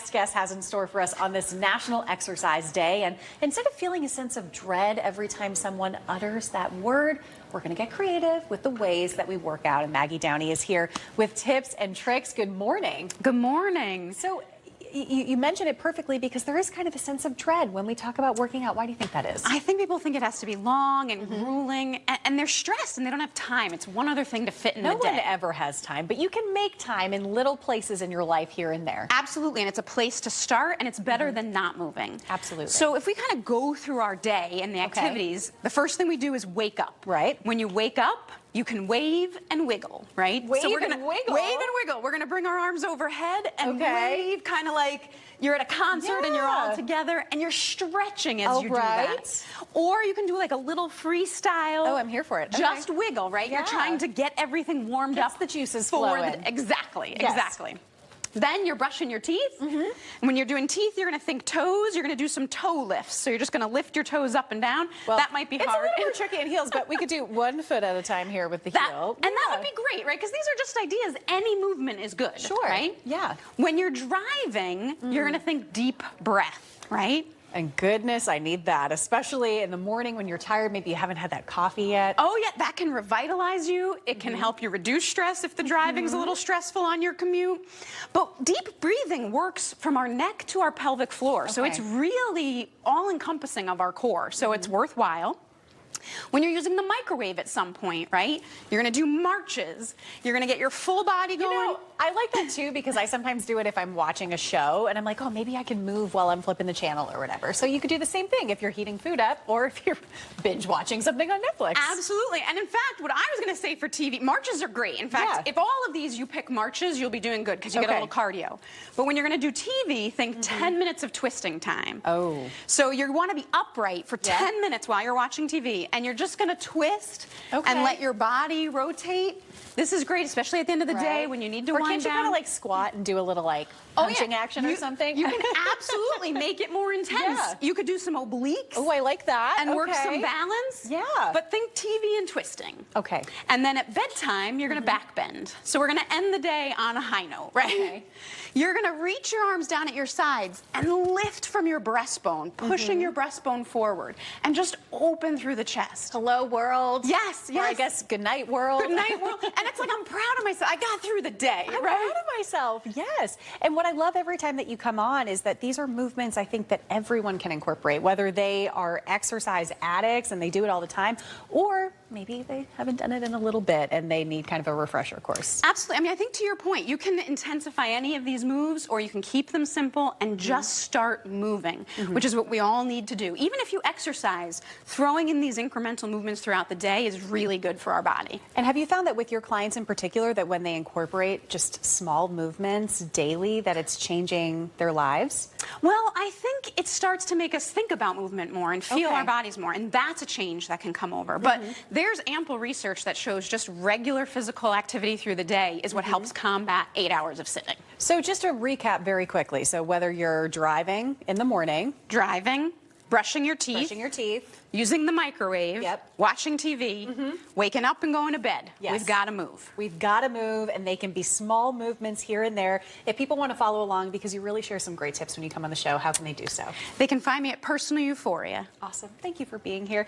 next guest has in store for us on this National Exercise Day. And instead of feeling a sense of dread every time someone utters that word, we're going to get creative with the ways that we work out. And Maggie Downey is here with tips and tricks. Good morning. Good morning. So you mentioned it perfectly, because there is kind of a sense of dread when we talk about working out. Why do you think that is? I think people think it has to be long and grueling, and they're stressed and they don't have time. It's one other thing to fit in a day. No one ever has time, but you can make time in little places in your life here and there. Absolutely, and it's a place to start, and it's better than not moving. Absolutely. So if we kind of go through our day and the activities, the first thing we do is wake up. Right. When you wake up, you can wave and wiggle, right? Wave so we're and gonna wiggle? Wave and wiggle. We're going to bring our arms overhead and wave, kind of like you're at a concert and you're all together and you're stretching as you do that. Or you can do like a little freestyle. Oh, I'm here for it. Just wiggle, right? You're trying to get everything warmed up. The juices for flowing. Exactly, exactly. Then you're brushing your teeth. And when you're doing teeth, you're going to think toes. You're going to do some toe lifts. So you're just going to lift your toes up and down. Well, that might be hard. It's a little more tricky in heels, but we could do 1 foot at a time here with the heel. And that would be great, right? Because these are just ideas. Any movement is good, right? Yeah. When you're driving, you're going to think deep breath, right? And goodness, I need that, especially in the morning when you're tired. Maybe you haven't had that coffee yet. Oh, yeah, that can revitalize you. It can help you reduce stress if the driving's a little stressful on your commute. But deep breathing works from our neck to our pelvic floor. So it's really all-encompassing of our core. So it's worthwhile. When you're using the microwave at some point, right? You're going to do marches. You're going to get your full body going. You know, I like that too, because I sometimes do it if I'm watching a show and I'm like, oh, maybe I can move while I'm flipping the channel or whatever. So you could do the same thing if you're heating food up or if you're binge watching something on Netflix. Absolutely. And in fact, what I was going to say for TV, marches are great. In fact, if all of these you pick marches, you'll be doing good because you get a little cardio. But when you're going to do TV, think 10 minutes of twisting time. Oh. So you want to be upright for 10 minutes while you're watching TV, and you're just going to twist and let your body rotate. This is great, especially at the end of the day when you need to wind down. Or can't you kind of like squat and do a little like punching action or something? You can absolutely make it more intense. You could do some obliques. Oh, I like that. And work some balance. Yeah. But think TV and twisting. Okay. And then at bedtime, you're going to back bend. So we're going to end the day on a high note, right? Okay. You're going to reach your arms down at your sides and lift from your breastbone, pushing your breastbone forward, and just open through the chest. Hello, world. Yes, yes. Or I guess good night, world. Good night, world. And it's like, I'm proud of myself. I got through the day, I'm proud of myself, yes. And what I love every time that you come on is that these are movements I think that everyone can incorporate, whether they are exercise addicts and they do it all the time, or maybe they haven't done it in a little bit and they need kind of a refresher course. Absolutely. I mean, I think to your point, you can intensify any of these moves, or you can keep them simple and just start moving, which is what we all need to do. Even if you exercise, throwing in these incremental movements throughout the day is really good for our body. And have you found that with your clients in particular, that when they incorporate just small movements daily, that it's changing their lives? Well, I think it starts to make us think about movement more and feel our bodies more, and that's a change that can come over. But there's ample research that shows just regular physical activity through the day is what helps combat 8 hours of sitting. So just to recap very quickly, so whether you're driving in the morning, brushing your teeth, using the microwave, watching TV, waking up and going to bed. We've got to move. We've got to move, and they can be small movements here and there. If people want to follow along, because you really share some great tips when you come on the show, how can they do so? They can find me at Personal Euphoria. Awesome. Thank you for being here.